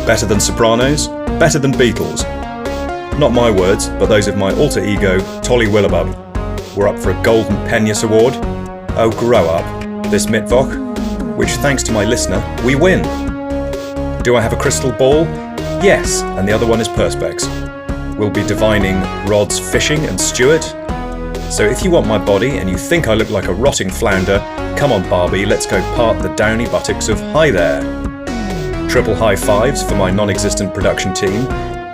Better than Sopranos? Better than Beatles? Not my words, but those of my alter ego, Tolly Willabub. We're up for a Golden Penis Award. Oh, grow up. This Mittwoch, which thanks to my listener, we win. Do I have a crystal ball? Yes, and the other one is Perspex. We'll be divining Rod's fishing and Stuart. So if you want my body and you think I look like a rotting flounder, come on Barbie, let's go part the downy buttocks of Hi There. Triple high fives for my non-existent production team,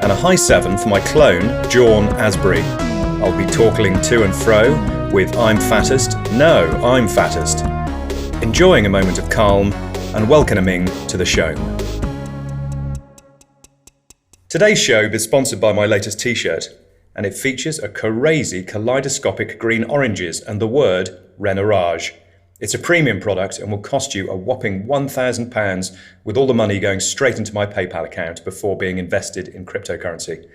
and a high seven for my clone, Jawn Asbury. I'll be torkling to and fro with I'm fattest, no, I'm fattest. Enjoying a moment of calm and welcoming to the show. Today's show is sponsored by my latest t-shirt, and it features a crazy kaleidoscopic green oranges and the word Renorage. It's a premium product and will cost you a whopping £1,000, with all the money going straight into my PayPal account before being invested in cryptocurrency.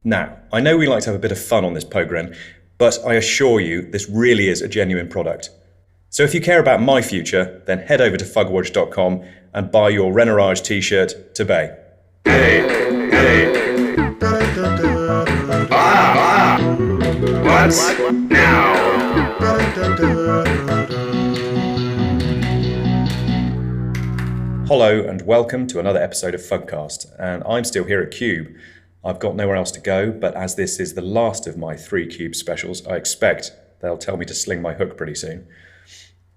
Now, I know we like to have a bit of fun on this programme, but I assure you this really is a genuine product. So if you care about my future, then head over to fugwatch.com and buy your Renorage t-shirt today. What's now? Hello and welcome to another episode of Fugcast, and I'm still here at Cube. I've got nowhere else to go, but as this is the last of my 3 Cube specials, I expect they'll tell me to sling my hook pretty soon.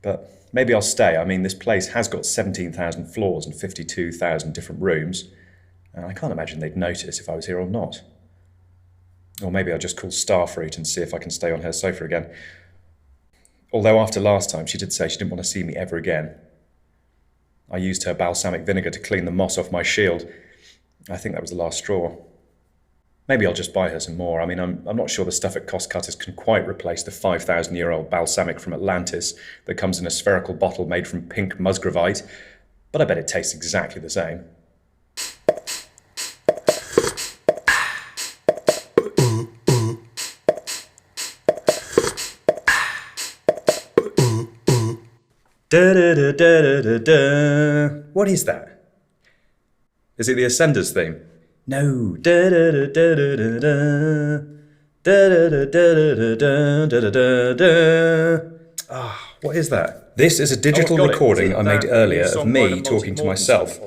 But maybe I'll stay. I mean, this place has got 17,000 floors and 52,000 different rooms, and I can't imagine they'd notice if I was here or not. Or maybe I'll just call Starfruit and see if I can stay on her sofa again. Although after last time, she did say she didn't want to see me ever again. I used her balsamic vinegar to clean the moss off my shield. I think that was the last straw. Maybe I'll just buy her some more. I mean, I'm not sure the stuff at Cost Cutters can quite replace the 5,000-year-old balsamic from Atlantis that comes in a spherical bottle made from pink musgravite, but I bet it tastes exactly the same. Da da da da da da. What is that? Is it the Ascenders theme? No. Da da da da da da da. Da da da da da da da da. Ah, what is that? This is a digital recording I made earlier of me talking to myself.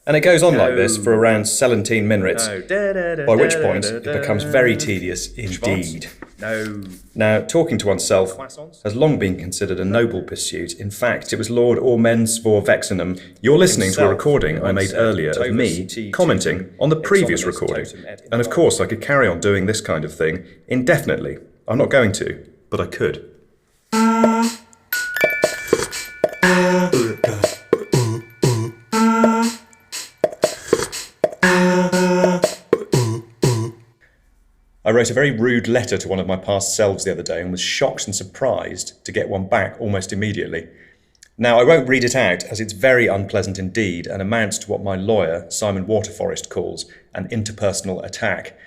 And it goes on like this for around 17 minutes, by which point it becomes very tedious indeed. Now, talking to oneself has long been considered a noble pursuit. In fact, it was Lord Ormens vor Vexenum. You're listening to a recording I made earlier of me commenting on the previous recording. And of course, I could carry on doing this kind of thing indefinitely. I'm not going to, but I could. I wrote a very rude letter to one of my past selves the other day and was shocked and surprised to get one back almost immediately. Now, I won't read it out as it's very unpleasant indeed and amounts to what my lawyer, Simon Waterforest, calls an interpersonal attack.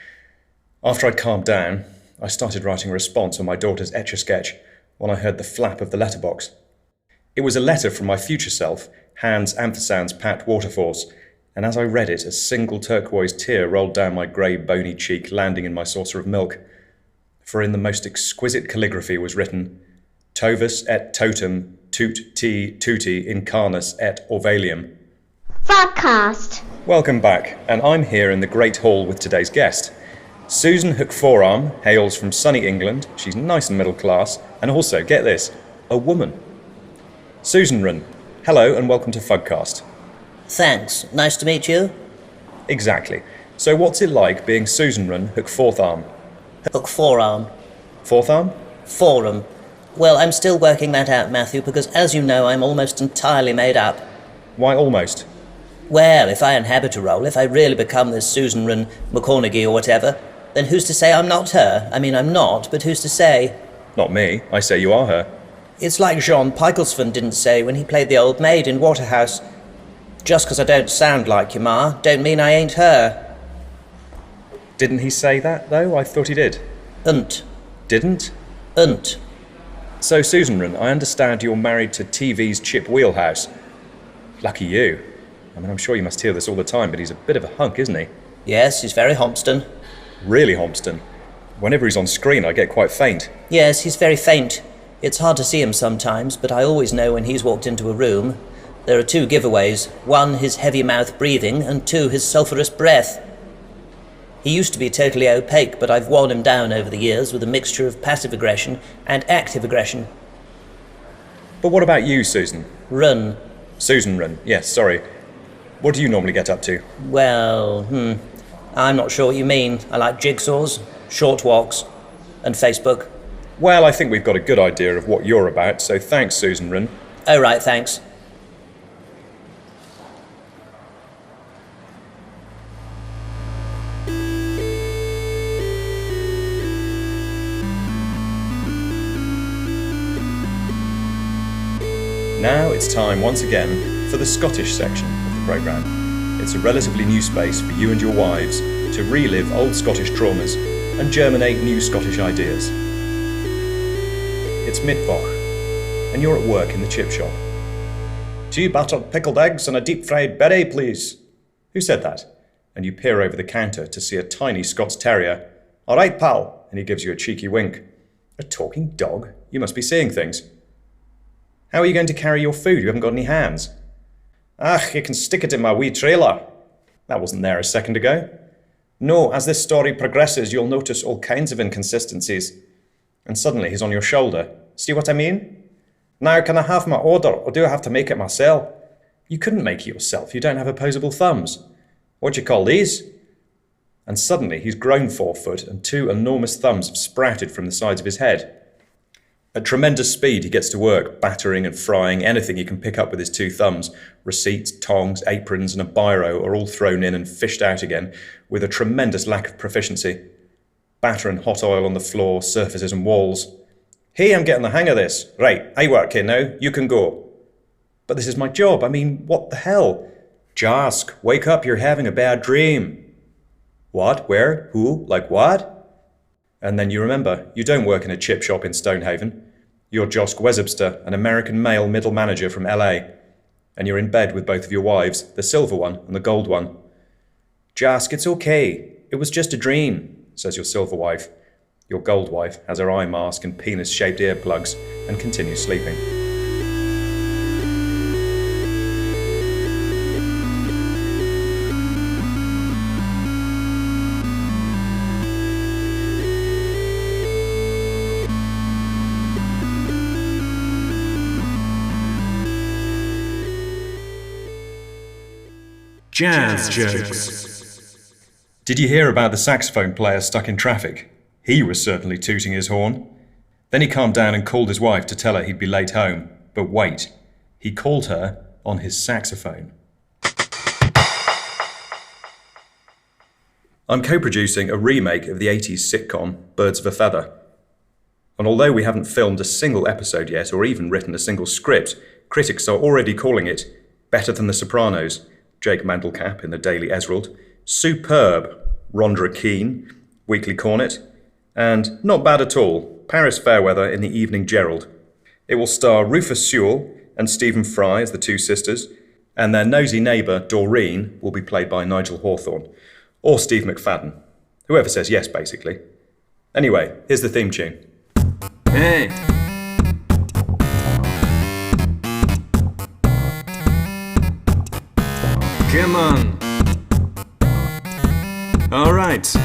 After I'd calmed down, I started writing a response on my daughter's Etch-a-Sketch when I heard the flap of the letterbox. It was a letter from my future self, Hans Ampersand's Pat Waterforce, and as I read it, a single turquoise tear rolled down my grey, bony cheek, landing in my saucer of milk. For in the most exquisite calligraphy was written, Tovus et totum tut ti tuti incarnus et orvalium. Fugcast. Welcome back, and I'm here in the Great Hall with today's guest. Susan Hook-Forearm hails from sunny England. She's nice and middle class, and also, get this, a woman. Susan Run, hello and welcome to Fugcast. Thanks. Nice to meet you. Exactly. So what's it like being Susan Run Hook-Forearm? Hook-Forearm. Fourth arm? Forum. Well, I'm still working that out, Matthew, because as you know, I'm almost entirely made up. Why almost? Well, if I inhabit a role, if I really become this Susan Run McConaughey or whatever, then who's to say I'm not her? I mean, I'm not, but who's to say? Not me. I say you are her. It's like Jean Picklesford didn't say when he played the old maid in Waterhouse. Just 'cause I don't sound like you, Ma, don't mean I ain't her. Didn't he say that, though? I thought he did. Didn't? So, Susan Run, I understand you're married to TV's Chip Wheelhouse. Lucky you. I mean, I'm sure you must hear this all the time, but he's a bit of a hunk, isn't he? Yes, he's very Hompston. Really Hompston. Whenever he's on screen, I get quite faint. Yes, he's very faint. It's hard to see him sometimes, but I always know when he's walked into a room. There are 2 giveaways. 1, his heavy mouth breathing, and 2, his sulphurous breath. He used to be totally opaque, but I've worn him down over the years with a mixture of passive aggression and active aggression. But what about you, Susan? Run. Susan Run, yes, sorry. What do you normally get up to? Well, I'm not sure what you mean. I like jigsaws, short walks, and Facebook. Well, I think we've got a good idea of what you're about, so thanks, Susan Run. Oh, right, thanks. Now it's time once again for the Scottish section of the programme. It's a relatively new space for you and your wives to relive old Scottish traumas and germinate new Scottish ideas. It's Mittwoch, and you're at work in the chip shop. 2 battered pickled eggs and a deep fried berry, please. Who said that? And you peer over the counter to see a tiny Scots terrier. All right, pal, and he gives you a cheeky wink. A talking dog? You must be seeing things. How are you going to carry your food? You haven't got any hands. You can stick it in my wee trailer. That wasn't there a second ago. No, as this story progresses, you'll notice all kinds of inconsistencies. And suddenly he's on your shoulder. See what I mean? Now, can I have my order, or do I have to make it myself? You couldn't make it yourself. You don't have opposable thumbs. What do you call these? And suddenly he's grown 4 foot, and 2 enormous thumbs have sprouted from the sides of his head. At tremendous speed, he gets to work, battering and frying anything he can pick up with his 2 thumbs. Receipts, tongs, aprons, and a biro are all thrown in and fished out again, with a tremendous lack of proficiency. Batter and hot oil on the floor, surfaces and walls. Hey, I'm getting the hang of this. Right, I work here now, you can go. But this is my job, I mean, what the hell? Jask, wake up, you're having a bad dream. What, where, who, like what? And then you remember, you don't work in a chip shop in Stonehaven. You're Josk Wesubster, an American male middle manager from LA. And you're in bed with both of your wives, the silver one and the gold one. Jask, it's okay. It was just a dream, says your silver wife. Your gold wife has her eye mask and penis-shaped earplugs and continues sleeping. Jazz jokes. Did you hear about the saxophone player stuck in traffic? He was certainly tooting his horn. Then he calmed down and called his wife to tell her he'd be late home. But wait, he called her on his saxophone. I'm co-producing a remake of the 80s sitcom Birds of a Feather. And although we haven't filmed a single episode yet or even written a single script, critics are already calling it better than The Sopranos, Jake Mandelcap in the Daily Esrald, superb, Rondra Keane, Weekly Cornet, and not bad at all, Paris Fairweather in the Evening Gerald. It will star Rufus Sewell and Stephen Fry as the 2 sisters, and their nosy neighbour, Doreen, will be played by Nigel Hawthorne, or Steve McFadden. Whoever says yes, basically. Anyway, here's the theme tune. Hey! Come on! All right.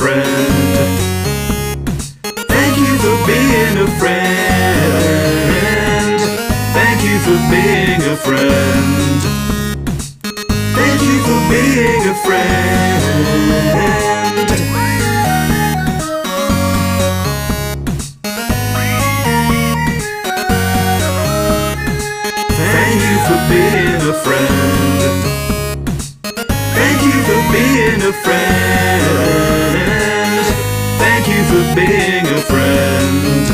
friend. Thank you for being a friend. Thank you for being a friend. Thank you for being a friend. Thank you for being a friend. Thank you for being a friend. Thank you for being a friend.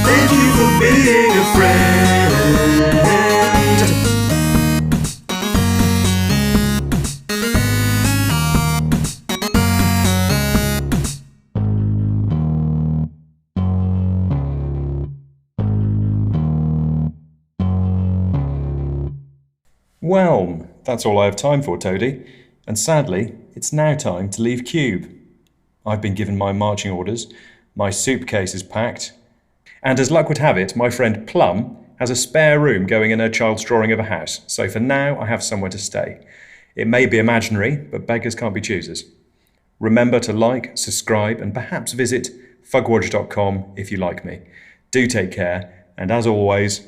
Thank you for being a friend. Well, that's all I have time for, Toady. And sadly, it's now time to leave Cube. I've been given my marching orders, my suitcase is packed, and as luck would have it, my friend Plum has a spare room going in her child's drawing of a house, so for now I have somewhere to stay. It may be imaginary, but beggars can't be choosers. Remember to like, subscribe, and perhaps visit fugwatch.com if you like me. Do take care, and as always,